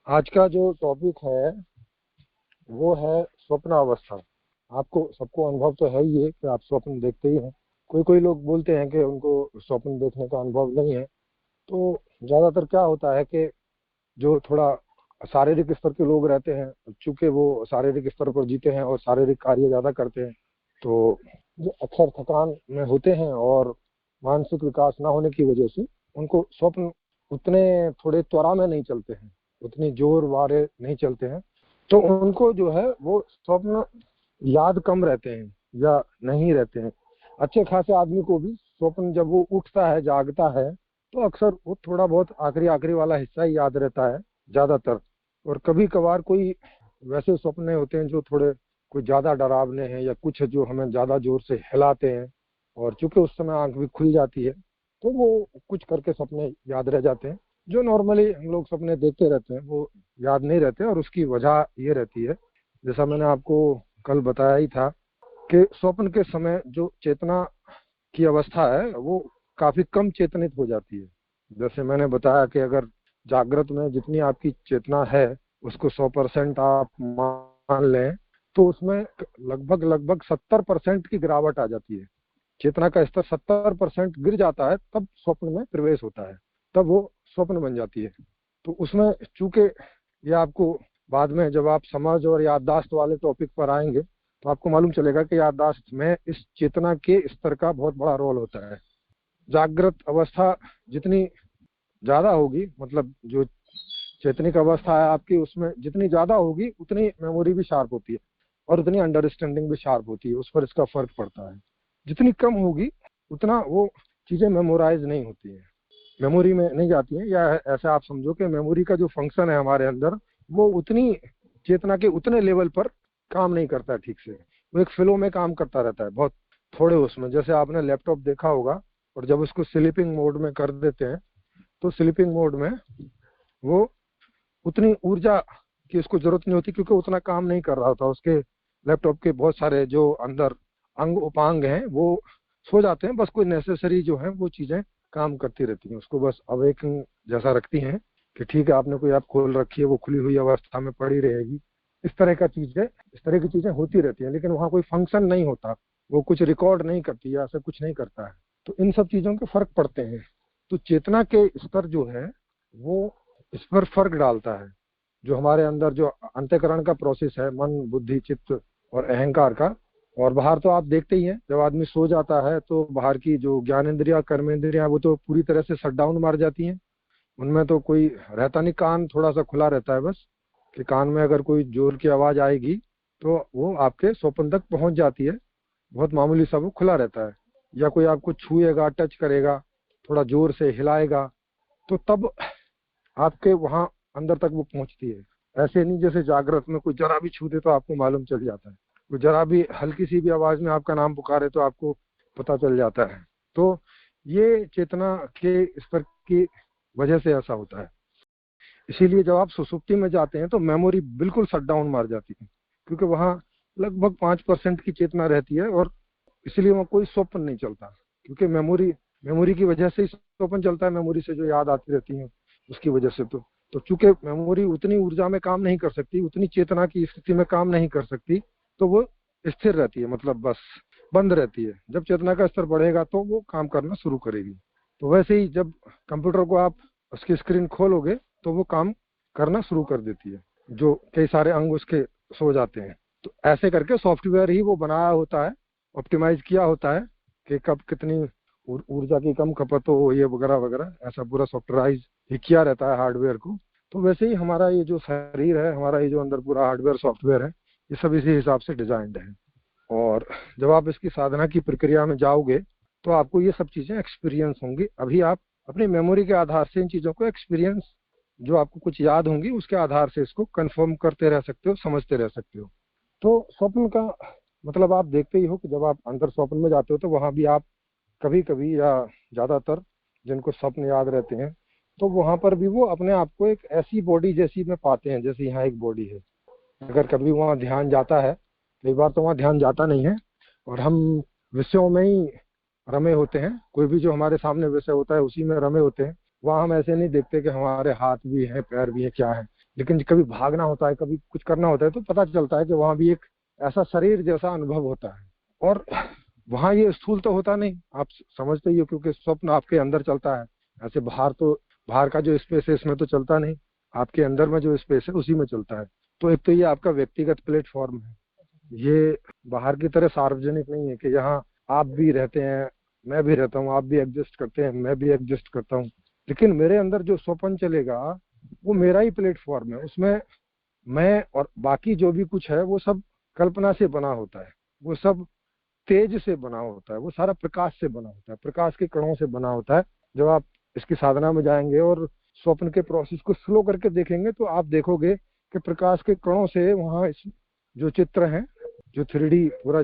आज का जो टॉपिक है वो है स्वप्न अवस्था। आपको सबको अनुभव तो है ही है कि आप स्वप्न देखते ही हैं। कोई कोई लोग बोलते हैं कि उनको स्वप्न देखने का अनुभव नहीं है। तो ज़्यादातर क्या होता है कि जो थोड़ा शारीरिक स्तर के लोग रहते हैं, चूंकि वो शारीरिक स्तर पर जीते हैं और शारीरिक कार्य ज़्यादा करते हैं, तो जो अक्सर थकान में होते हैं और मानसिक विकास ना होने की वजह से उनको स्वप्न उतने थोड़े त्वरा में नहीं चलते हैं, उतनी जोर वारे नहीं चलते हैं। तो उनको जो है वो स्वप्न याद कम रहते हैं या नहीं रहते हैं। अच्छे खासे आदमी को भी स्वप्न जब वो उठता है, जागता है, तो अक्सर वो थोड़ा बहुत आखिरी आखिरी वाला हिस्सा ही याद रहता है ज़्यादातर। और कभी कभार कोई वैसे सपने होते हैं जो थोड़े कोई ज़्यादा डरावने हैं या कुछ जो हमें ज़्यादा जोर से हिलाते हैं, और चूंकि उस समय आंख भी खुल जाती है, तो वो कुछ करके सपने याद रह जाते हैं। जो नॉर्मली हम लोग सपने देखते रहते हैं वो याद नहीं रहते, और उसकी वजह ये रहती है, जैसा मैंने आपको कल बताया ही था, कि स्वप्न के समय जो चेतना की अवस्था है वो काफी कम चेतनित हो जाती है। जैसे मैंने बताया कि अगर जागृत में जितनी आपकी चेतना है उसको 100% आप मान लें, तो उसमें लगभग लगभग 70% की गिरावट आ जाती है। चेतना का स्तर 70% गिर जाता है, तब स्वप्न में प्रवेश होता है, तब वो स्वप्न बन जाती है। तो उसमें चूंकि ये आपको बाद में जब आप समझ और याददाश्त वाले टॉपिक पर आएंगे तो आपको मालूम चलेगा कि याददाश्त में इस चेतना के स्तर का बहुत बड़ा रोल होता है। जागृत अवस्था जितनी ज्यादा होगी, मतलब जो चेतनिक अवस्था है आपकी, उसमें जितनी ज्यादा होगी उतनी मेमोरी भी शार्प होती है और उतनी अंडरस्टैंडिंग भी शार्प होती है। उस पर इसका फर्क पड़ता है। जितनी कम होगी उतना वो चीजें मेमोराइज नहीं होती है, मेमोरी में नहीं जाती है। या ऐसा आप समझो कि मेमोरी का जो फंक्शन है हमारे अंदर, वो उतनी चेतना के उतने लेवल पर काम नहीं करता है ठीक से। वो एक फ्लो में काम करता रहता है बहुत थोड़े उसमें। जैसे आपने लैपटॉप देखा होगा, और जब उसको स्लीपिंग मोड में कर देते हैं तो स्लीपिंग मोड में वो उतनी ऊर्जा की उसको जरूरत नहीं होती, क्योंकि उतना काम नहीं कर रहा होता। उसके लैपटॉप के बहुत सारे जो अंदर अंग उपांग हैं वो सो जाते हैं, बस कोई नेसेसरी जो है वो चीजें काम करती रहती हैं, उसको बस अवेकन जैसा रखती हैं कि ठीक है आपने कोई ऐप खोल रखी है, वो खुली हुई अवस्था में पड़ी रहेगी। इस तरह का चीजें, इस तरह की चीजें होती रहती हैं, लेकिन वहाँ कोई फंक्शन नहीं होता, वो कुछ रिकॉर्ड नहीं करती या ऐसा कुछ नहीं करता है। तो इन सब चीजों के फर्क पड़ते हैं। तो चेतना के स्तर जो है वो इस पर फर्क डालता है। जो हमारे अंदर जो अंतःकरण का प्रोसेस है, मन बुद्धि चित्त और अहंकार का। और बाहर तो आप देखते ही हैं, जब आदमी सो जाता है तो बाहर की जो ज्ञानेंद्रिया कर्मेंद्रिया वो तो पूरी तरह से शट डाउन मार जाती हैं। उनमें तो कोई रहता नहीं, कान थोड़ा सा खुला रहता है बस, कि कान में अगर कोई जोर की आवाज आएगी तो वो आपके स्वप्न तक पहुंच जाती है। बहुत मामूली सा वो खुला रहता है। या कोई आपको छुएगा, टच करेगा, थोड़ा जोर से हिलाएगा, तो तब आपके वहां अंदर तक वो पहुंचती है। ऐसे नहीं जैसे जागृत में कोई जरा भी छू दे तो आपको मालूम चल जाता है, कोई जरा भी हल्की सी भी आवाज में आपका नाम पुकारे तो आपको पता चल जाता है। तो ये चेतना के स्तर की वजह से ऐसा होता है। इसीलिए जब आप सुसुप्ति में जाते हैं तो मेमोरी बिल्कुल शट डाउन मार जाती है, क्योंकि वहां लगभग 5% की चेतना रहती है, और इसलिए वहां कोई स्वप्न नहीं चलता। क्योंकि मेमोरी मेमोरी की वजह से ही स्वप्न चलता है, मेमोरी से जो याद आती रहती है उसकी वजह से। तो चूंकि मेमोरी उतनी ऊर्जा में काम नहीं कर सकती, उतनी चेतना की स्थिति में काम नहीं कर सकती, तो वो स्थिर रहती है, मतलब बस बंद रहती है। जब चेतना का स्तर बढ़ेगा तो वो काम करना शुरू करेगी। तो वैसे ही जब कंप्यूटर को आप उसकी स्क्रीन खोलोगे तो वो काम करना शुरू कर देती है, जो कई सारे अंग उसके सो जाते हैं। तो ऐसे करके सॉफ्टवेयर ही वो बनाया होता है, ऑप्टिमाइज किया होता है कि कब कितनी ऊर्जा की कम खपत हो, ये वगैरह वगैरह, ऐसा पूरा सॉफ्टवेराइज ही किया रहता है हार्डवेयर को। तो वैसे ही हमारा ये जो शरीर है, हमारा ये जो अंदर पूरा हार्डवेयर सॉफ्टवेयर है, ये सब इसी हिसाब से डिजाइंड है। और जब आप इसकी साधना की प्रक्रिया में जाओगे तो आपको ये सब चीजें एक्सपीरियंस होंगी। अभी आप अपनी मेमोरी के आधार से इन चीजों को एक्सपीरियंस, जो आपको कुछ याद होंगी उसके आधार से इसको कंफर्म करते रह सकते हो, समझते रह सकते हो। तो स्वप्न का मतलब आप देखते ही हो कि जब आप अंतर स्वप्न में जाते हो तो वहां भी आप कभी कभी या ज्यादातर जिनको स्वप्न याद रहते हैं, तो वहां पर भी वो अपने आप को एक ऐसी बॉडी जैसी में पाते हैं जैसे यहाँ एक बॉडी है। अगर कभी वहाँ ध्यान जाता है, कई बार तो वहाँ ध्यान जाता नहीं है और हम विषयों में ही रमे होते हैं, कोई भी जो हमारे सामने विषय होता है उसी में रमे होते हैं। वहाँ हम ऐसे नहीं देखते कि हमारे हाथ भी हैं पैर भी हैं क्या है, लेकिन कभी भागना होता है, कभी कुछ करना होता है, तो पता चलता है कि वहां भी एक ऐसा शरीर जैसा अनुभव होता है। और वहां ये स्थूल तो होता नहीं, आप समझते ही हो, क्योंकि स्वप्न आपके अंदर चलता है। ऐसे बाहर तो, बाहर का जो स्पेस है इसमें तो चलता नहीं, आपके अंदर में जो स्पेस है उसी में चलता है। तो एक तो ये आपका व्यक्तिगत प्लेटफॉर्म है, ये बाहर की तरह सार्वजनिक नहीं है कि यहाँ आप भी रहते हैं, मैं भी रहता हूँ, आप भी एग्जिस्ट करते हैं, मैं भी एग्जिस्ट करता हूँ। लेकिन मेरे अंदर जो स्वप्न चलेगा वो मेरा ही प्लेटफॉर्म है, उसमें मैं और बाकी जो भी कुछ है वो सब कल्पना से बना होता है, वो सब तेज से बना होता है, वो सारा प्रकाश से बना होता है, प्रकाश के कणों से बना होता है। जब आप इसकी साधना में जाएंगे और स्वप्न के प्रोसेस को स्लो करके देखेंगे तो आप देखोगे कि प्रकाश के कणों से वहाँ जो चित्र हैं, जो 3D पूरा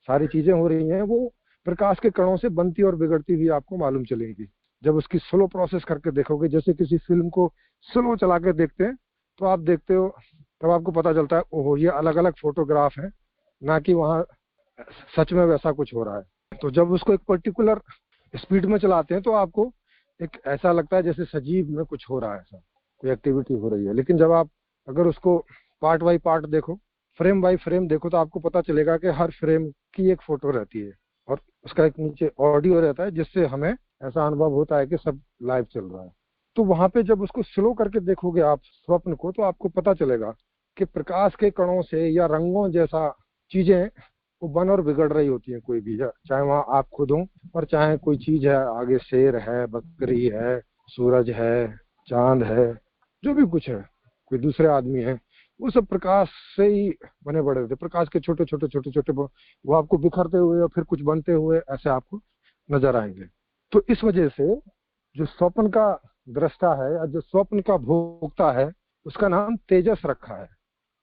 सारी चीजें हो रही हैं, वो प्रकाश के कणों से बनती और बिगड़ती हुई आपको मालूम चलेगी। जब उसकी स्लो प्रोसेस करके देखोगे, जैसे किसी फिल्म को स्लो चला के देखते हैं, तो आप देखते हो, तब आपको पता चलता है ओहो ये अलग अलग फोटोग्राफ है, ना कि वहाँ सच में वैसा कुछ हो रहा है। तो जब उसको एक पर्टिकुलर स्पीड में चलाते हैं तो आपको एक ऐसा लगता है जैसे सजीव में कुछ हो रहा है, ऐसा कोई एक्टिविटी हो रही है। लेकिन जब आप अगर उसको पार्ट बाई पार्ट देखो, फ्रेम बाई फ्रेम देखो, तो आपको पता चलेगा कि हर फ्रेम की एक फोटो रहती है और उसका एक नीचे ऑडियो रहता है, जिससे हमें ऐसा अनुभव होता है कि सब लाइव चल रहा है। तो वहां पे जब उसको स्लो करके देखोगे आप स्वप्न को, तो आपको पता चलेगा कि प्रकाश के कणों से या रंगों जैसा चीजें वो बन और बिगड़ रही होती है, कोई भी, चाहे वहां आप खुद हो और चाहे कोई चीज है, आगे शेर है, बकरी है, सूरज है, चांद है, जो भी कुछ है, कोई दूसरे आदमी है, वो सब प्रकाश से ही बने बड़े होते, प्रकाश के छोटे छोटे छोटे छोटे वो आपको बिखरते हुए और फिर कुछ बनते हुए ऐसे आपको नजर आएंगे। तो इस वजह से जो स्वप्न का दृष्टा है या जो स्वप्न का भोक्ता है, उसका नाम तेजस रखा है।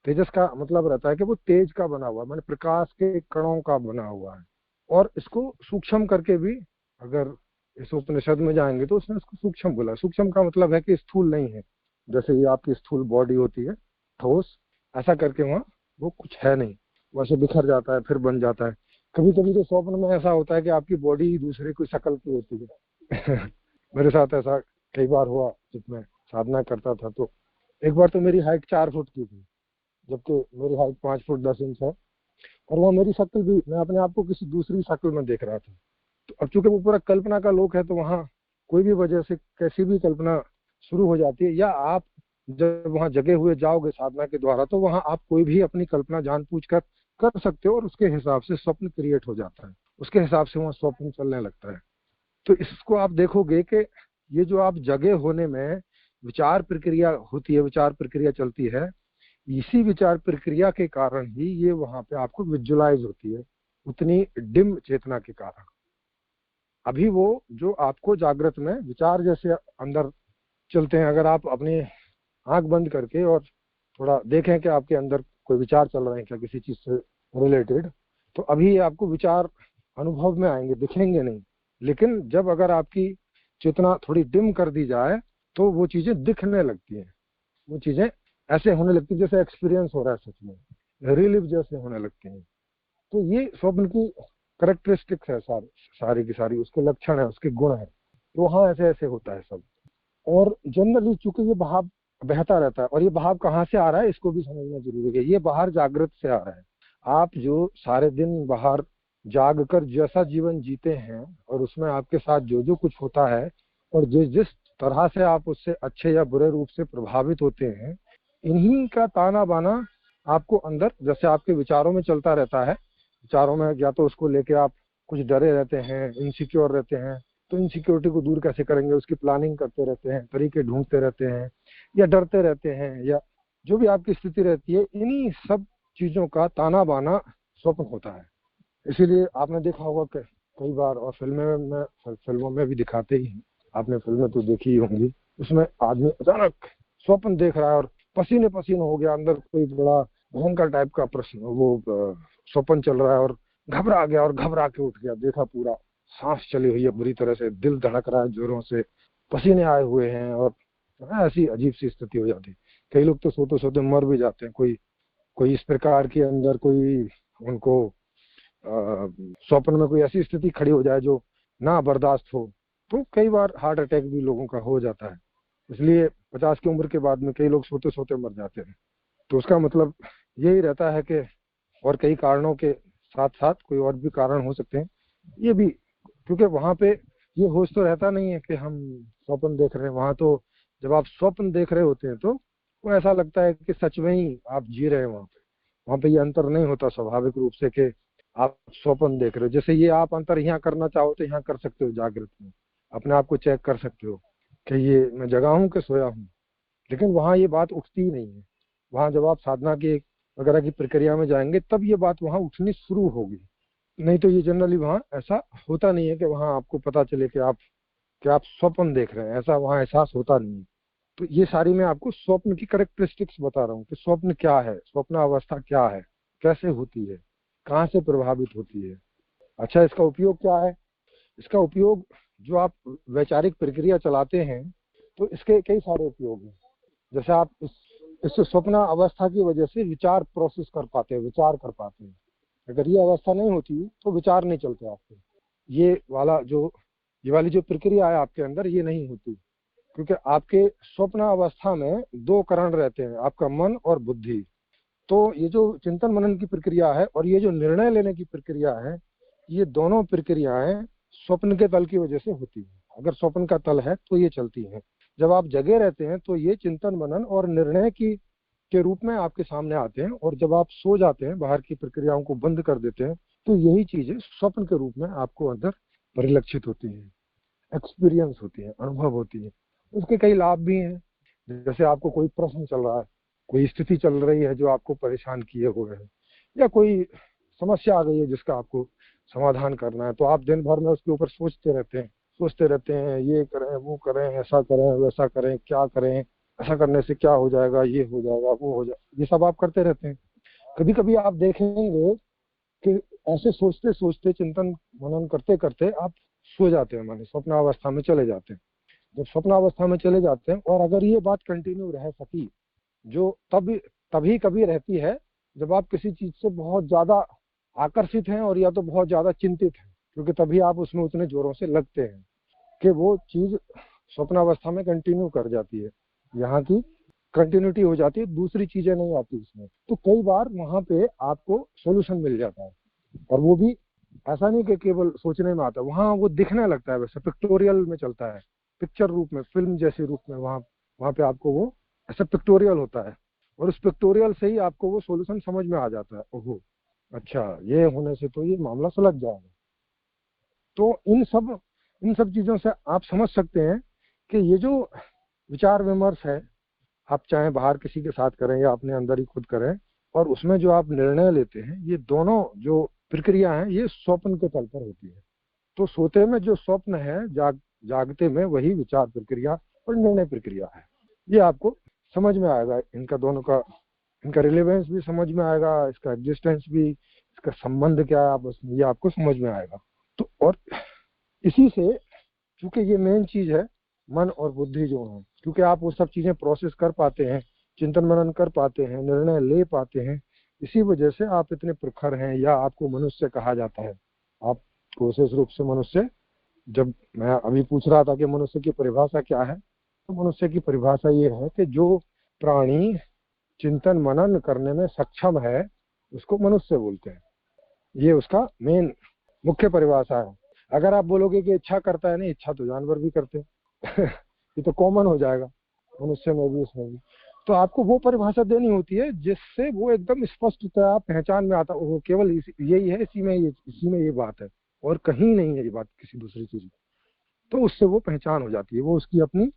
तेजस का मतलब रहता है कि वो तेज का बना हुआ, माने प्रकाश के कणों का बना हुआ है। और इसको सूक्ष्म करके भी, अगर इस उपनिषद में जाएंगे तो उसने इसको सूक्ष्म बोला। सूक्ष्म का मतलब है कि स्थूल नहीं है, जैसे ये आपकी स्थूल बॉडी होती है, ठोस, ऐसा करके वहाँ वो कुछ है नहीं, वैसे बिखर जाता है फिर बन जाता है। कभी कभी तो स्वप्न में ऐसा होता है कि आपकी बॉडी दूसरे कोई शक्ल की होती है। मेरे साथ ऐसा कई बार हुआ जब मैं साधना करता था। तो एक बार तो मेरी हाइट 4 फुट की थी, जबकि मेरी हाइट 5 फुट 10 इंच है, और वो मेरी शक्ल भी, मैं अपने आप को किसी दूसरी शक्ल में देख रहा था। तो अब चूंकि वो पूरा कल्पना का लोक है, तो वहाँ कोई भी वजह से कैसी भी कल्पना शुरू हो जाती है, या आप जब वहाँ जगे हुए जाओगे साधना के द्वारा, तो वहाँ आप कोई भी अपनी कल्पना जानबूझ कर सकते हो, और उसके हिसाब से स्वप्न क्रिएट हो जाता है, उसके हिसाब से वहाँ स्वप्न चलने लगता है। तो इसको आप देखोगे कि ये जो आप जगे होने में विचार प्रक्रिया होती है, विचार प्रक्रिया चलती है, इसी विचार प्रक्रिया के कारण ही ये वहां पे आपको विजुलाइज होती है, उतनी डिम चेतना के कारण। अभी वो जो आपको जागृत में विचार जैसे अंदर चलते हैं, अगर आप अपनी आंख बंद करके और थोड़ा देखें कि आपके अंदर कोई विचार चल रहे हैं क्या किसी चीज से रिलेटेड, तो अभी आपको विचार अनुभव में आएंगे, दिखेंगे नहीं। लेकिन जब अगर आपकी चेतना थोड़ी डिम कर दी जाए तो वो चीजें दिखने लगती हैं, वो चीजें ऐसे होने लगती है जैसे एक्सपीरियंस हो रहा है, सच में रिलीव जैसे होने लगती हैं। तो ये स्वप्न की करेक्टरिस्टिक्स है, सारी की सारी उसके लक्षण है, उसके गुण है। तो हाँ ऐसे ऐसे होता है सब। और जनरली चूंकि ये बहाव बहता रहता है, और ये बहाव कहाँ से आ रहा है इसको भी समझना जरूरी है। ये बाहर जागृत से आ रहा है। आप जो सारे दिन बाहर जाग कर जैसा जीवन जीते हैं, और उसमें आपके साथ जो जो कुछ होता है, और जिस जिस तरह से आप उससे अच्छे या बुरे रूप से प्रभावित होते हैं, इन्हीं का ताना बाना आपको अंदर जैसे आपके विचारों में चलता रहता है। विचारों में या तो उसको लेके आप कुछ डरे रहते हैं, इनसिक्योर रहते हैं, तो इनसिक्योरिटी को दूर कैसे करेंगे उसकी प्लानिंग करते रहते हैं, तरीके ढूंढते रहते हैं, या डरते रहते हैं, या जो भी आपकी स्थिति रहती है, इन्हीं सब चीजों का ताना बाना स्वप्न होता है। इसीलिए आपने देखा होगा कि कई बार, और फिल्मों में भी दिखाते ही हैं, आपने फिल्में तो देखी ही होंगी, उसमें आदमी अचानक स्वप्न देख रहा है और पसीने पसीने हो गया, अंदर कोई बड़ा भयंकर टाइप का प्रश्न वो स्वप्न चल रहा है, और घबरा गया और घबरा के उठ गया, देखा पूरा सांस चली हुई है बुरी तरह से, दिल धड़क रहा है जोरों से, पसीने आए हुए हैं, और ऐसी अजीब सी स्थिति हो जाती है। कई लोग तो सोते सोते मर भी जाते हैं। कोई कोई इस प्रकार के अंदर कोई उनको स्वप्न में कोई ऐसी स्थिति खड़ी हो जाए जो ना बर्दाश्त हो, तो कई बार हार्ट अटैक भी लोगों का हो जाता है। इसलिए 50 की उम्र के बाद में कई लोग सोते सोते मर जाते हैं। तो उसका मतलब यही रहता है कि और कई कारणों के साथ साथ कोई और भी कारण हो सकते हैं ये भी, क्योंकि वहां पे ये होश तो रहता नहीं है कि हम स्वप्न देख रहे हैं। वहां तो जब आप स्वप्न देख रहे होते हैं तो वो ऐसा लगता है कि सच में ही आप जी रहे हैं। वहां पे ये अंतर नहीं होता स्वाभाविक रूप से कि आप स्वप्न देख रहे हो। जैसे ये आप अंतर यहाँ करना चाहो तो यहाँ कर सकते हो, जागृत में अपने आप को चेक कर सकते हो कि ये मैं जगा हूँ कि सोया हूँ। लेकिन वहाँ ये बात उठती ही नहीं है। वहाँ जब आप साधना की वगैरह की प्रक्रिया में जाएंगे तब ये बात वहाँ उठनी शुरू होगी। नहीं तो ये जनरली वहाँ ऐसा होता नहीं है कि वहाँ आपको पता चले कि आप स्वप्न देख रहे हैं, ऐसा वहाँ एहसास होता नहीं है। तो ये सारी मैं आपको स्वप्न की करेक्टरिस्टिक्स बता रहा हूँ कि स्वप्न क्या है, स्वप्न अवस्था क्या है, कैसे होती है, कहाँ से प्रभावित होती है। अच्छा, इसका उपयोग क्या है? इसका उपयोग जो आप वैचारिक प्रक्रिया चलाते हैं तो इसके कई सारे उपयोग हैं। जैसे आप इस स्वप्न अवस्था की वजह से विचार प्रोसेस कर पाते हैं, विचार कर पाते हैं। अगर ये अवस्था नहीं होती तो विचार नहीं चलते आपके। ये वाली जो प्रक्रिया है आपके अंदर ये नहीं होती, क्योंकि आपके स्वप्न अवस्था में दो करण रहते हैं, आपका मन और बुद्धि। तो ये जो चिंतन मनन की प्रक्रिया है और ये जो निर्णय लेने की प्रक्रिया है, ये दोनों प्रक्रियाएं स्वप्न के तल की वजह से होती है। अगर स्वप्न का तल है तो ये चलती है। जब आप जगे रहते हैं तो ये चिंतन मनन और निर्णय की के रूप में आपके सामने आते हैं, और जब आप सो जाते हैं, बाहर की प्रक्रियाओं को बंद कर देते हैं, तो यही चीजें स्वप्न के रूप में आपको अंदर परिलक्षित होती हैं, एक्सपीरियंस होती है, अनुभव होती है। उसके कई लाभ भी हैं। जैसे आपको कोई प्रश्न चल रहा है, कोई स्थिति चल रही है जो आपको परेशान किए हुए है, या कोई समस्या आ गई है जिसका आपको समाधान करना है, तो आप दिन भर में उसके ऊपर सोचते रहते हैं, ये करें, वो करें, ऐसा करें, वैसा करें, क्या करें, ऐसा करने से क्या हो जाएगा, ये हो जाएगा, वो हो जाएगा, ये सब आप करते रहते हैं। कभी कभी आप देखेंगे कि ऐसे सोचते सोचते, चिंतन मनन करते करते आप सो जाते हैं, माने स्वप्नावस्था में चले जाते हैं। जब स्वप्नावस्था में चले जाते हैं, और अगर ये बात कंटिन्यू रह सकी, जो तभी कभी रहती है जब आप किसी चीज से बहुत ज्यादा आकर्षित हैं और या तो बहुत ज्यादा चिंतित हैं, क्योंकि तभी आप उसमें उतने जोरों से लगते हैं कि वो चीज स्वप्नावस्था में कंटिन्यू कर जाती है, यहाँ की कंटिन्यूटी हो जाती है, दूसरी चीजें नहीं आती उसमें। तो कई बार वहां पे आपको सोल्यूशन मिल जाता है, और वो भी ऐसा नहीं कि केवल सोचने में आता है, वहां वो दिखने लगता है, वैसे पिक्टोरियल में चलता है, पिक्चर रूप में, फिल्म जैसे रूप में। वहां वहां पे आपको वो ऐसा पिक्टोरियल होता है, और उस पिक्टोरियल से ही आपको वो सोल्यूशन समझ में आ जाता है। ओहो, अच्छा, ये होने से तो ये मामला सुलझ जाएगा। तो इन सब चीजों से आप समझ सकते हैं कि ये जो विचार विमर्श है, आप चाहे बाहर किसी के साथ करें या अपने अंदर ही खुद करें, और उसमें जो आप निर्णय लेते हैं, ये दोनों जो प्रक्रिया है ये स्वप्न के तल पर होती है। तो सोते में जो स्वप्न है, जागते में वही विचार प्रक्रिया और निर्णय प्रक्रिया है। ये आपको समझ में आएगा, इनका दोनों का, इनका रिलेवेंस भी समझ में आएगा, इसका एग्जिस्टेंस भी, इसका संबंध क्या है आपस में, ये आपको समझ में आएगा। तो और इसी से, क्योंकि ये मेन चीज है, मन और बुद्धि जो है, क्योंकि आप वो सब चीजें प्रोसेस कर पाते हैं, चिंतन मनन कर पाते हैं, निर्णय ले पाते हैं, इसी वजह से आप इतने प्रखर हैं, या आपको मनुष्य कहा जाता है। आपको विशेष रूप से मनुष्य, जब मैं अभी पूछ रहा था कि मनुष्य की परिभाषा क्या है, तो मनुष्य की परिभाषा ये है कि जो प्राणी चिंतन मनन करने में सक्षम है उसको मनुष्य बोलते हैं। ये उसका मेन मुख्य परिभाषा है। अगर आप बोलोगे कि इच्छा करता है, नहीं, इच्छा तो जानवर भी करते हैं ये तो कॉमन हो जाएगा मनुष्य में भी, उसमें भी। तो आपको वो परिभाषा देनी होती है जिससे वो एकदम स्पष्टतः पहचान में आता, वो केवल यही है, इसी में ये बात है, और कहीं नहीं है ये बात किसी दूसरी चीज में। तो उससे वो पहचान हो जाती है, वो उसकी अपनी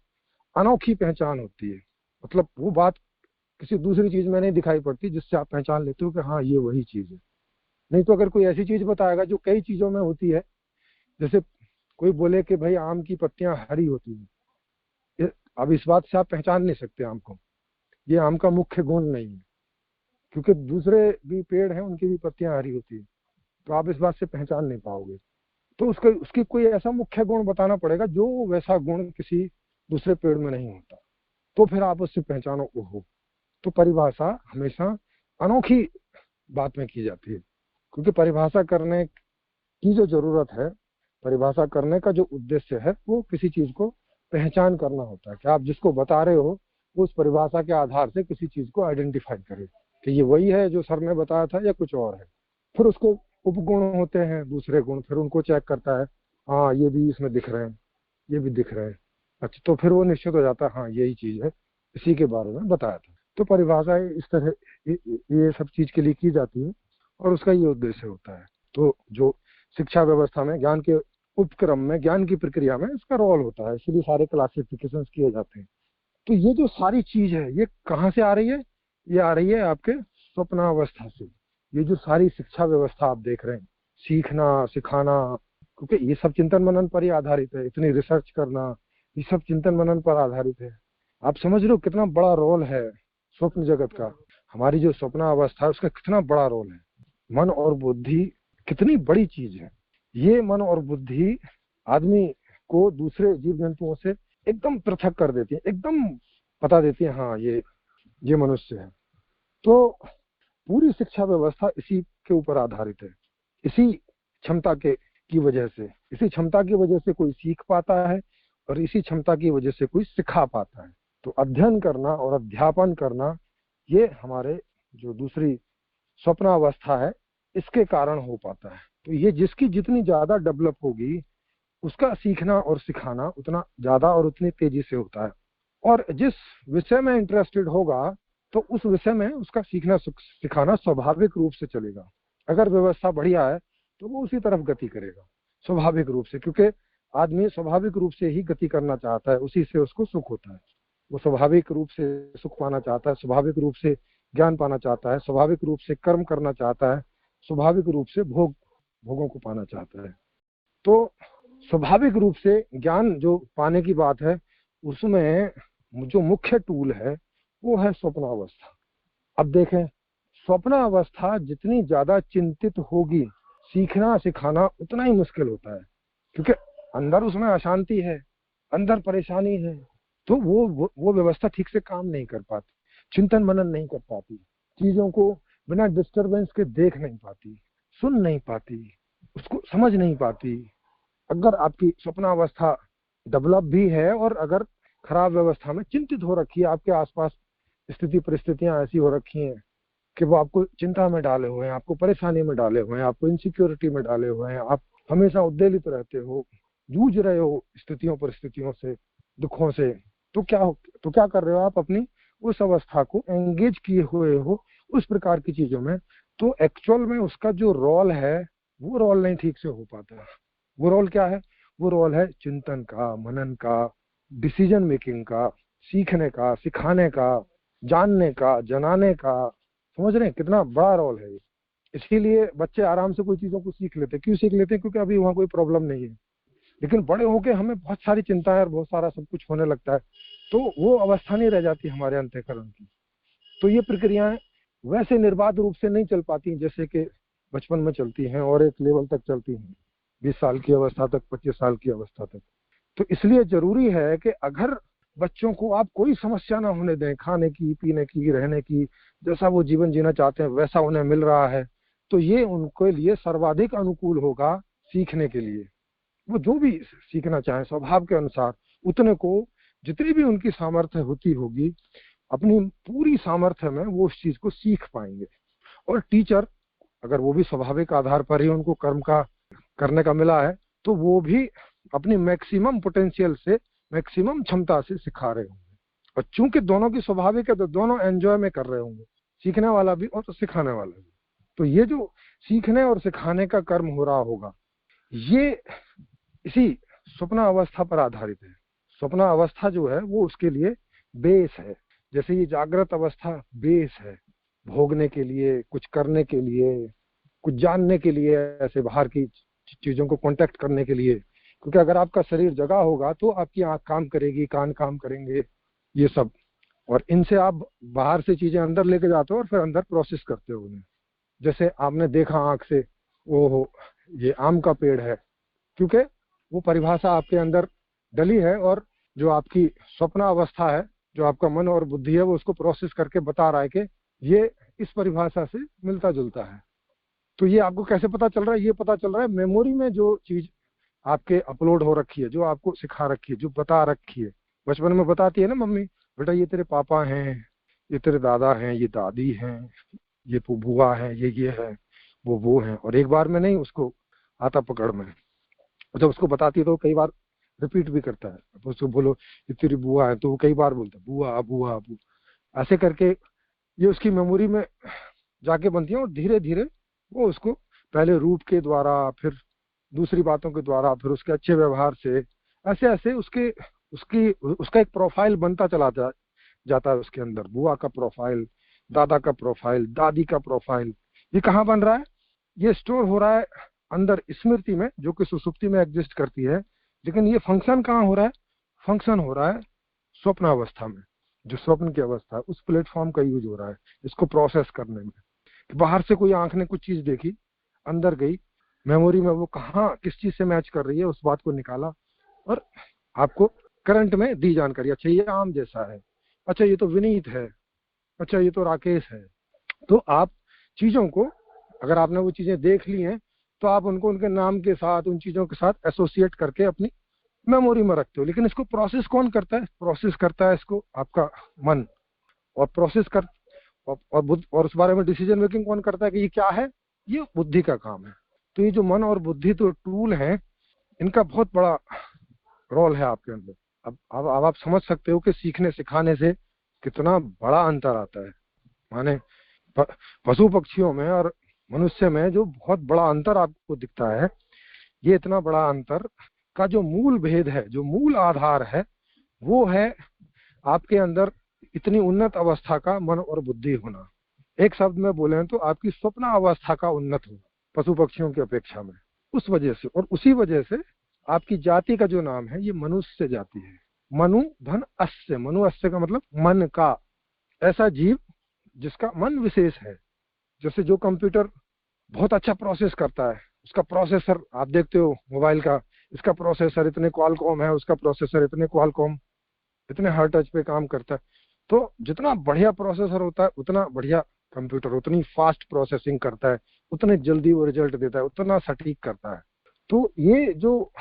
अनोखी पहचान होती है। मतलब वो बात किसी दूसरी चीज में नहीं दिखाई पड़ती, जिससे आप पहचान लेते हो कि हाँ ये वही चीज है। नहीं तो अगर कोई ऐसी चीज बताएगा जो कई चीजों में होती है, जैसे कोई बोले कि भाई आम की पत्तियां हरी होती हैं, अब इस बात से आप पहचान नहीं सकते आम को, ये आम का मुख्य गुण नहीं है, क्योंकि दूसरे भी पेड़ हैं उनकी भी पत्तियां हरी होती है, तो आप इस बात से पहचान नहीं पाओगे। तो उसकी कोई ऐसा मुख्य गुण बताना पड़ेगा जो वैसा गुण किसी दूसरे पेड़ में नहीं होता, तो फिर आप उससे पहचानो। ओहो, तो परिभाषा हमेशा अनोखी बात में की जाती है, क्योंकि परिभाषा करने की जो जरूरत है, परिभाषा करने का जो उद्देश्य है, वो किसी चीज को पहचान करना होता है कि आप जिसको बता रहे हो उस परिभाषा के आधार से किसी चीज को आइडेंटिफाई करें कि ये वही है जो सर ने बताया था या कुछ और है। फिर उसके उपगुण होते हैं, दूसरे गुण, फिर उनको चेक करता है, हाँ ये भी इसमें दिख रहे हैं, ये भी दिख रहे हैं, अच्छा तो फिर वो निश्चित हो जाता है हाँ यही चीज है, इसी के बारे में बताया था। तो परिभाषाएं इस तरह ये सब चीज के लिए की जाती है और उसका ये उद्देश्य होता है। तो जो शिक्षा व्यवस्था में ज्ञान के उपक्रम में, ज्ञान की प्रक्रिया में इसका रोल होता है, इसलिए सारे क्लासिफिकेशन किए जाते हैं। तो ये जो सारी चीज है ये कहाँ से आ रही है? ये आ रही है आपके स्वप्नावस्था से। ये जो सारी शिक्षा व्यवस्था आप देख रहे हैं, सीखना सिखाना, क्योंकि ये सब चिंतन मनन पर ही आधारित है, इतनी रिसर्च करना ये सब चिंतन मनन पर आधारित है। आप समझ रहे हो कितना बड़ा रोल है स्वप्न जगत का, हमारी जो स्वप्नावस्था है उसका कितना बड़ा रोल है। मन और बुद्धि कितनी बड़ी चीज है। ये मन और बुद्धि आदमी को दूसरे जीव जंतुओं से एकदम पृथक कर देती है, एकदम बता देती है हाँ ये मनुष्य है। तो पूरी शिक्षा व्यवस्था इसी के ऊपर आधारित है, इसी क्षमता के की वजह से, इसी क्षमता की वजह से कोई सीख पाता है और इसी क्षमता की वजह से कोई सिखा पाता है। तो अध्ययन करना और अध्यापन करना ये हमारे जो दूसरी स्वप्नावस्था है इसके कारण हो पाता है। तो ये जिसकी जितनी ज्यादा डेवलप होगी उसका सीखना और सिखाना उतना ज्यादा और उतनी तेजी से होता है। और जिस विषय में इंटरेस्टेड होगा तो उस विषय में उसका सीखना सिखाना स्वाभाविक रूप से चलेगा। अगर व्यवस्था बढ़िया है तो वो उसी तरफ गति करेगा स्वाभाविक रूप से, क्योंकि आदमी स्वाभाविक रूप से ही गति करना चाहता है, उसी से उसको सुख होता है। वो स्वाभाविक रूप से सुख पाना चाहता है, स्वाभाविक रूप से ज्ञान पाना चाहता है, स्वाभाविक रूप से कर्म करना चाहता है, स्वाभाविक रूप से भोगों को पाना चाहता है। तो स्वाभाविक रूप से ज्ञान जो पाने की बात है उसमें जो मुख्य टूल है वो है स्वप्नावस्था। अब देखें, स्वप्नावस्था जितनी ज्यादा चिंतित होगी सीखना सिखाना उतना ही मुश्किल होता है, क्योंकि अंदर उसमें अशांति है, अंदर परेशानी है, तो वो व्यवस्था ठीक से काम नहीं कर पाती, चिंतन मनन नहीं कर पाती, चीजों को बिना डिस्टरबेंस के देख नहीं पाती, सुन नहीं पाती, उसको समझ नहीं पाती। अगर आपकी स्वप्नावस्था डेवलप भी है और अगर खराब व्यवस्था में चिंतित हो रखी है, आपके आसपास स्थिति परिस्थितियां ऐसी हो रखी हैं कि वो आपको चिंता में डाले हुए हैं, आपको परेशानी में डाले हुए हैं, आपको इनसिक्योरिटी में डाले हुए हैं, आप हमेशा उद्वेलित रहते हो, जूझ रहे हो स्थितियों परिस्थितियों से, दुखों से, तो क्या कर रहे हो आप? अपनी उस अवस्था को एंगेज किए हुए हो उस प्रकार की चीजों में। तो एक्चुअल में उसका जो रोल है वो रोल नहीं ठीक से हो पाता। वो रोल क्या है? वो रोल है चिंतन का, मनन का, डिसीजन मेकिंग का, सीखने का, सिखाने का, जानने का, जनाने का। समझ रहे हैं कितना बड़ा रोल है ये। इसीलिए बच्चे आराम से कोई चीजों को सीख लेते हैं। क्यों सीख लेते हैं? क्योंकि अभी वहाँ कोई प्रॉब्लम नहीं है। लेकिन बड़े होके हमें बहुत सारी चिंताएं और बहुत सारा सब कुछ होने लगता है, तो वो अवस्था नहीं रह जाती हमारे अंतःकरण की। तो ये प्रक्रियाएं वैसे निर्बाध रूप से नहीं चल पाती जैसे कि बचपन में चलती हैं और एक लेवल तक चलती हैं, 20 साल की अवस्था तक, 25 साल की अवस्था तक। तो इसलिए जरूरी है कि अगर बच्चों को आप कोई समस्या ना होने दें, खाने की, पीने की, रहने की, जैसा वो जीवन जीना चाहते हैं वैसा उन्हें मिल रहा है, तो ये उनके लिए सर्वाधिक अनुकूल होगा सीखने के लिए। वो जो भी सीखना चाहें स्वभाव के अनुसार उतने को, जितनी भी उनकी सामर्थ्य होती होगी, अपनी पूरी सामर्थ्य में वो उस चीज को सीख पाएंगे। और टीचर अगर वो भी स्वाभाविक आधार पर ही उनको कर्म का करने का मिला है तो वो भी अपनी मैक्सिमम पोटेंशियल से, मैक्सिमम क्षमता से सिखा रहे होंगे। और चूंकि दोनों की स्वाभाविक है तो दोनों एंजॉय में कर रहे होंगे, सीखने वाला भी और सिखाने वाला भी। तो ये जो सीखने और सिखाने का कर्म हो रहा होगा ये इसी स्वप्ना अवस्था पर आधारित है। स्वप्ना अवस्था जो है वो उसके लिए बेस है, जैसे ये जागृत अवस्था बेस है भोगने के लिए, कुछ करने के लिए, कुछ जानने के लिए, ऐसे बाहर की चीजों को कांटेक्ट करने के लिए। क्योंकि अगर आपका शरीर जगा होगा तो आपकी आंख काम करेगी, कान काम करेंगे, ये सब, और इनसे आप बाहर से चीजें अंदर लेके जाते हो और फिर अंदर प्रोसेस करते हो उन्हें। जैसे आपने देखा आंख से, ओहो ये आम का पेड़ है, क्योंकि वो परिभाषा आपके अंदर डली है और जो आपकी स्वप्ना अवस्था है, जो आपका मन और बुद्धि है, वो उसको प्रोसेस करके बता रहा है कि ये इस परिभाषा से मिलता जुलता है। तो ये आपको कैसे पता चल रहा है? ये पता चल रहा है मेमोरी में जो चीज आपके अपलोड हो रखी है, जो आपको सिखा रखी है, जो बता रखी है। बचपन में बताती है ना मम्मी, बेटा ये तेरे पापा हैं, ये तेरे दादा हैं, ये दादी हैं, ये बुआ है, ये है, वो है। और एक बार में नहीं, उसको आता पकड़ में। जब उसको बताती है तो कई बार रिपीट भी करता है। अब उसको बोलो ये तेरी बुआ है, तो वो कई बार बोलता है बुआ बुआ बुआ। ऐसे करके ये उसकी मेमोरी में जाके बनती है, और धीरे धीरे वो उसको पहले रूप के द्वारा, फिर दूसरी बातों के द्वारा, फिर उसके अच्छे व्यवहार से, ऐसे ऐसे उसके उसकी उसका एक प्रोफाइल बनता चला जाता है उसके अंदर। बुआ का प्रोफाइल, दादा का प्रोफाइल, दादी का प्रोफाइल। ये कहाँ बन रहा है? ये स्टोर हो रहा है अंदर स्मृति में, जो कि सुसुप्ति में एग्जिस्ट करती है। लेकिन ये फंक्शन कहाँ हो रहा है? फंक्शन हो रहा है स्वप्नावस्था में। जो स्वप्न की अवस्था है, उस प्लेटफॉर्म का यूज हो रहा है इसको प्रोसेस करने में। कि बाहर से कोई आंख ने कुछ चीज देखी, अंदर गई मेमोरी में, वो कहाँ किस चीज से मैच कर रही है, उस बात को निकाला और आपको करंट में दी जानकारी। अच्छा ये आम जैसा है, अच्छा ये तो विनीत है, अच्छा ये तो राकेश है। तो आप चीजों को, अगर आपने वो चीजें देख ली हैं, तो आप उनको उनके नाम के साथ, उन चीजों के साथ एसोसिएट करके अपनी मेमोरी में रखते हो। लेकिन इसको प्रोसेस कौन करता है? प्रोसेस करता है इसको आपका मन। और प्रोसेस कर और उस बारे में डिसीजन मेकिंग कौन करता है कि ये क्या है? ये बुद्धि का काम है। तो ये जो मन और बुद्धि तो टूल है, इनका बहुत बड़ा रोल है आपके अंदर। अब आप समझ सकते हो कि सीखने सिखाने से कितना बड़ा अंतर आता है। माने पशु पक्षियों में और मनुष्य में जो बहुत बड़ा अंतर आपको दिखता है, ये इतना बड़ा अंतर का जो मूल भेद है, जो मूल आधार है, वो है आपके अंदर इतनी उन्नत अवस्था का मन और बुद्धि होना। एक शब्द में बोले तो आपकी स्वप्न अवस्था का उन्नत होना पशु पक्षियों की अपेक्षा में। उस वजह से, और उसी वजह से आपकी जाति का जो नाम है, ये मनुष्य जाति है। मनु धन अस्य। मनु अस्य का मतलब मन का, ऐसा जीव जिसका मन विशेष है। जैसे जो कंप्यूटर बहुत अच्छा प्रोसेस करता है, उसका प्रोसेसर आप देखते हो मोबाइल का, इसका प्रोसेसर इतने क्वालकॉम है, उसका प्रोसेसर इतने क्वालकॉम, इतने हर्ट्ज पे काम करता है। तो जितना बढ़िया प्रोसेसर होता है, उतना बढ़िया कंप्यूटर, उतनी फास्ट प्रोसेसिंग करता है, उतने जल्दी वो रिजल्ट देता है, उतना सटीक करता है। तो ये जो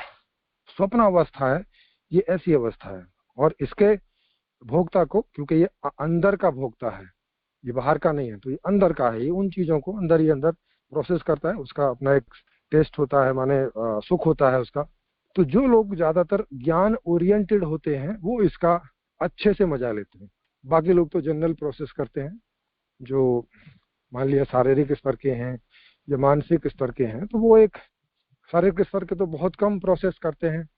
स्वप्न अवस्था है, ये ऐसी अवस्था है। और इसके भोक्ता को, क्योंकि ये अंदर का भोक्ता है, ये बाहर का नहीं है, तो ये अंदर का है। ये उन चीजों को अंदर ही अंदर प्रोसेस करता है, उसका अपना एक टेस्ट होता है, माने सुख होता है उसका। तो जो लोग ज्यादातर ज्ञान ओरिएंटेड होते हैं, वो इसका अच्छे से मजा लेते हैं। बाकी लोग तो जनरल प्रोसेस करते हैं, जो मान लिया शारीरिक स्तर के हैं या मानसिक स्तर के हैं, तो वो एक शारीरिक स्तर के तो बहुत कम प्रोसेस करते हैं,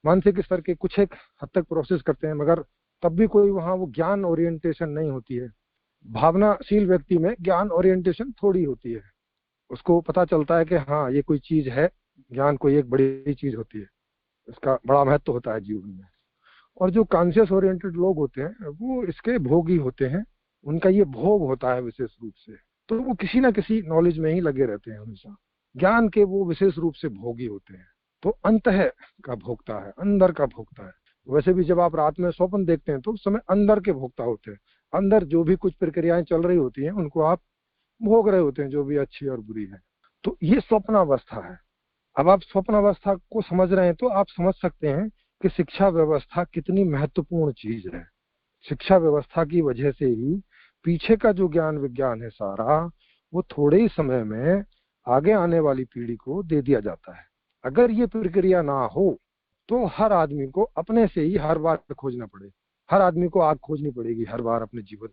मानसिक स्तर के कुछ एक हद तक प्रोसेस करते हैं, मगर तब भी कोई वहाँ वो ज्ञान ओरिएंटेशन नहीं होती है। भावनाशील व्यक्ति में ज्ञान ओरिएंटेशन थोड़ी होती है, उसको पता चलता है कि हाँ ये कोई चीज है, ज्ञान कोई एक बड़ी चीज होती है, इसका बड़ा महत्व होता है जीवन में। और जो कॉन्शियस ओरिएंटेड लोग होते हैं, वो इसके भोगी होते हैं, उनका ये भोग होता है विशेष रूप से। तो वो किसी ना किसी नॉलेज में ही लगे रहते हैं हमेशा, ज्ञान के वो विशेष रूप से भोगी होते हैं। तो अंतः का भोक्ता है, अंदर का भोक्ता है। वैसे भी जब आप रात में स्वप्न देखते हैं, तो उस समय अंदर के भोक्ता होते हैं। अंदर जो भी कुछ प्रक्रियाएं चल रही होती हैं, उनको आप भोग रहे होते हैं, जो भी अच्छी और बुरी है। तो ये स्वप्नावस्था है। अब आप स्वप्नावस्था को समझ रहे हैं, तो आप समझ सकते हैं कि शिक्षा व्यवस्था कितनी महत्वपूर्ण चीज है। शिक्षा व्यवस्था की वजह से ही पीछे का जो ज्ञान विज्ञान है सारा, वो थोड़े ही समय में आगे आने वाली पीढ़ी को दे दिया जाता है। अगर ये प्रक्रिया ना हो, तो हर आदमी को अपने से ही हर बार खोजना पड़े। हर आदमी को आग खोजनी पड़ेगी हर बार अपने जीवन।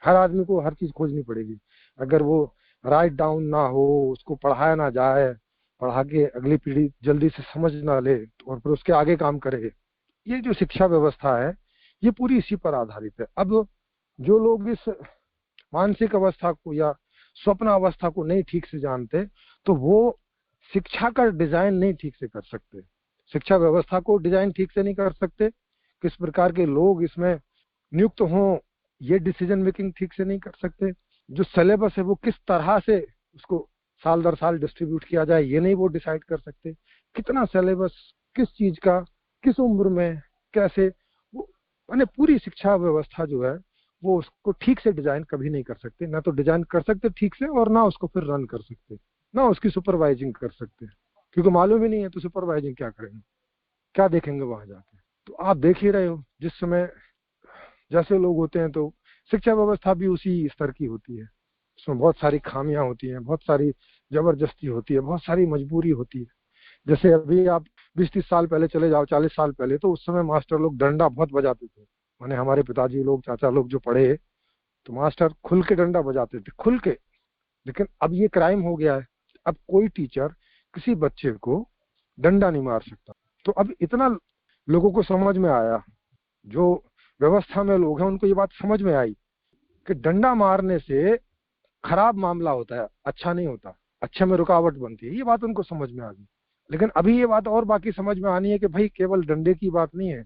हर आदमी को हर चीज खोजनी पड़ेगी। अगर वो राइट डाउन ना हो, उसको पढ़ाया ना जाए, पढ़ा के अगली पीढ़ी जल्दी से समझ ना ले और फिर उसके आगे काम करे, ये जो शिक्षा व्यवस्था है, ये पूरी इसी पर आधारित है। अब जो लोग इस मानसिक अवस्था को या स्वप्न अवस्था को नहीं ठीक से जानते, तो वो शिक्षा का डिजाइन नहीं ठीक से कर सकते, शिक्षा व्यवस्था को डिजाइन ठीक से नहीं कर सकते, किस प्रकार के लोग इसमें नियुक्त हों ये डिसीजन मेकिंग ठीक से नहीं कर सकते, जो सिलेबस है वो किस तरह से उसको साल दर साल डिस्ट्रीब्यूट किया जाए ये नहीं वो डिसाइड कर सकते, कितना सिलेबस किस चीज का किस उम्र में कैसे, वो माने पूरी शिक्षा व्यवस्था जो है वो उसको ठीक से डिजाइन कभी नहीं कर सकते। ना तो डिजाइन कर सकते ठीक से, और ना उसको फिर रन कर सकते, ना उसकी सुपरवाइजिंग कर सकते। क्योंकि मालूम ही नहीं है तो सुपरवाइजिंग क्या करेंगे, क्या देखेंगे वहां जाके। तो आप देख ही रहे हो जिस समय जैसे लोग होते हैं, तो शिक्षा व्यवस्था भी उसी स्तर की होती है। उसमें बहुत सारी खामियां होती हैं, बहुत सारी जबरदस्ती होती है, बहुत सारी मजबूरी होती है। जैसे अभी आप 20-30 साल पहले चले जाओ, 40 साल पहले, तो उस समय मास्टर लोग डंडा बहुत बजाते थे। माने हमारे पिताजी लोग, चाचा लोग जो पढ़े, तो मास्टर खुल के डंडा बजाते थे, खुल के। लेकिन अब ये क्राइम हो गया है, अब कोई टीचर किसी बच्चे को डंडा नहीं मार सकता। तो अब इतना लोगों को समझ में आया, जो व्यवस्था में लोग हैं उनको ये बात समझ में आई कि डंडा मारने से खराब मामला होता है, अच्छा नहीं होता, अच्छे में रुकावट बनती है। ये बात उनको समझ में आ गई। लेकिन अभी ये बात और बाकी समझ में आनी है कि भाई केवल डंडे की बात नहीं है,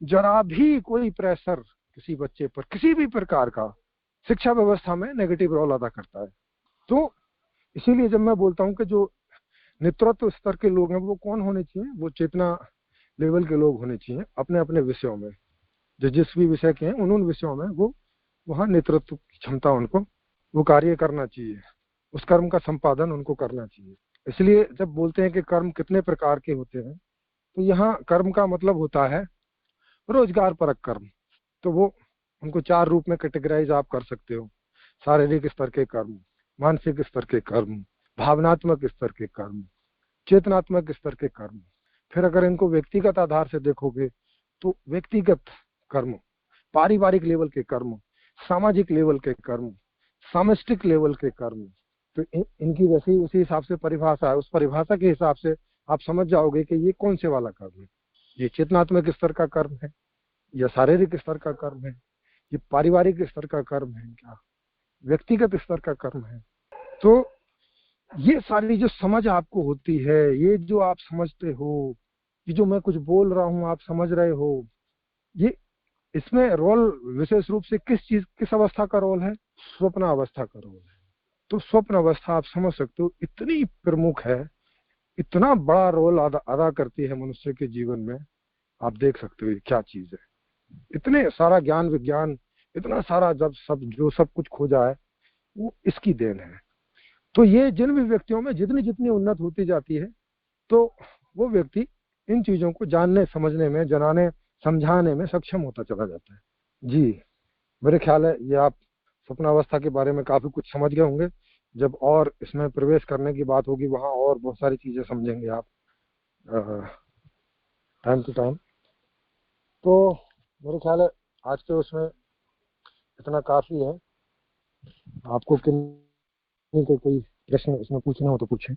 जरा भी कोई प्रेशर किसी बच्चे पर किसी भी प्रकार का शिक्षा व्यवस्था में नेगेटिव रोल अदा करता है। तो इसीलिए जब मैं बोलता हूँ कि जो नेतृत्व स्तर के लोग हैं वो कौन होने चाहिए, वो चेतना लेवल के लोग होने चाहिए अपने अपने विषयों में। जो जिस भी विषय के हैं उन विषयों में वो वहाँ नेतृत्व की क्षमता उनको, वो कार्य करना चाहिए, उस कर्म का संपादन उनको करना चाहिए। इसलिए जब बोलते हैं कि कर्म कितने प्रकार के होते हैं, तो यहाँ कर्म का मतलब होता है रोजगार परक कर्म। तो वो उनको 4 रूप में कैटेगराइज आप कर सकते हो: शारीरिक स्तर के कर्म, मानसिक स्तर के कर्म, भावनात्मक स्तर के कर्म, चेतनात्मक स्तर के कर्म। फिर अगर इनको व्यक्तिगत आधार से देखोगे तो व्यक्तिगत कर्म, पारिवारिक लेवल के कर्म, सामाजिक लेवल के कर्म, सामष्टिक लेवल के कर्म। तो इनकी वैसे ही उसी हिसाब से परिभाषा है, उस परिभाषा के हिसाब से आप समझ जाओगे कि ये कौन से वाला कर्म है। ये चेतनात्मक स्तर का कर्म है, या शारीरिक स्तर का कर्म है, ये पारिवारिक स्तर का कर्म है, क्या व्यक्तिगत स्तर का कर्म है। तो ये सारी जो समझ आपको होती है, ये जो आप समझते हो, ये जो मैं कुछ बोल रहा हूँ आप समझ रहे हो, ये इसमें रोल विशेष रूप से किस अवस्था का रोल है? स्वप्न अवस्था का रोल है। तो स्वप्न अवस्था आप समझ सकते हो इतनी प्रमुख है, इतना बड़ा रोल अदा करती है मनुष्य के जीवन में। आप देख सकते हो ये क्या चीज है। इतने सारा ज्ञान विज्ञान, इतना सारा जब सब कुछ खोजा है, वो इसकी देन है। तो ये जिन भी व्यक्तियों में जितनी जितनी उन्नत होती जाती है, तो वो व्यक्ति इन चीजों को जानने, समझने में, जनाने, समझाने में सक्षम होता चला जाता है। जी, मेरे ख्याल है ये आप स्वप्नावस्था के बारे में काफी कुछ समझ गए होंगे। जब और इसमें प्रवेश करने की बात होगी, वहां और बहुत सारी चीजें समझेंगे आप टाइम टू टाइम। तो मेरे ख्याल है आज के उसमें इतना काफी है। आपको किन को कोई प्रश्न इसमें पूछना हो तो पूछें।